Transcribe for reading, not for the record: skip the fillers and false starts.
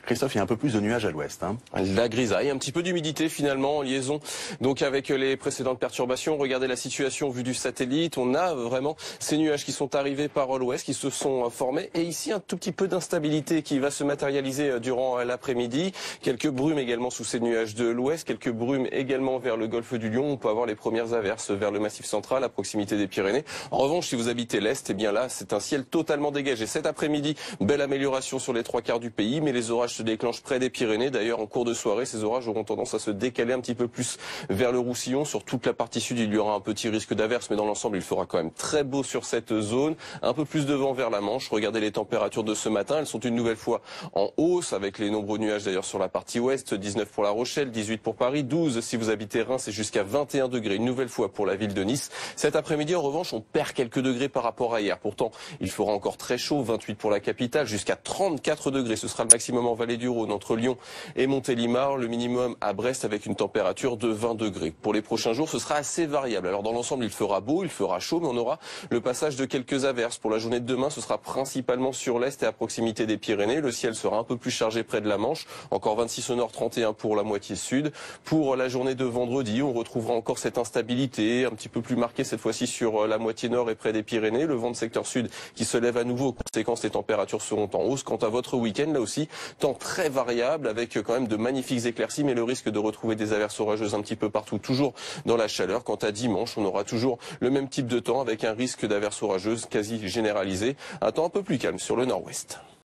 Christophe, il y a un peu plus de nuages à l'ouest. La grisaille, un petit peu d'humidité finalement en liaison donc avec les précédentes perturbations. Regardez la situation vue du satellite. On a vraiment ces nuages qui sont arrivés par l'ouest, qui se sont formés. Et ici, un tout petit peu d'instabilité qui va se matérialiser durant l'après-midi. Quelques brumes également sous ces nuages de l'ouest. Quelques brumes également vers le golfe du Lion. On peut avoir les premières averses vers le massif central à proximité des Pyrénées. En revanche, si vous habitez l'est, eh bien là, c'est un ciel totalement dégagé. Cet après-midi, belle amélioration sur les 3/4 du pays, mais les orages se déclenchent près des Pyrénées. D'ailleurs, en cours de soirée, ces orages auront tendance à se décaler un petit peu plus vers le Roussillon. Sur toute la partie sud, il y aura un petit risque d'averse, mais dans l'ensemble, il fera quand même très beau sur cette zone. Un peu plus de vent vers la Manche. Regardez les températures de ce matin. Elles sont une nouvelle fois en hausse, avec les nombreux nuages d'ailleurs sur la partie ouest. 19 pour La Rochelle, 18 pour Paris, 12 si vous habitez Reims et jusqu'à 21 degrés une nouvelle fois pour la ville de Nice. Cet après-midi, en revanche, on perd quelques degrés par rapport à hier. Pourtant, il fera encore très chaud, 28 pour la capitale, jusqu'à 34 degrés. Ce sera le maximum en vallée du Rhône, entre Lyon et Montélimar, le minimum à Brest avec une température de 20 degrés. Pour les prochains jours, ce sera assez variable. Alors dans l'ensemble, il fera beau, il fera chaud, mais on aura le passage de quelques averses. Pour la journée de demain, ce sera principalement sur l'est et à proximité des Pyrénées. Le ciel sera un peu plus chargé près de la Manche. Encore 26 au nord, 31 pour la moitié sud. Pour la journée de vendredi, on retrouvera encore cette instabilité, un petit peu plus marquée cette fois-ci sur la moitié nord et près des Pyrénées. Le vent de secteur sud qui se lève à nouveau. Conséquence, les températures seront en hausse. Quant à votre week-end, là aussi, temps très variable avec quand même de magnifiques éclaircies, mais le risque de retrouver des averses orageuses un petit peu partout, toujours dans la chaleur. Quant à dimanche, on aura toujours le même type de temps avec un risque d'averses orageuses quasi généralisé. Un temps un peu plus calme sur le nord-ouest.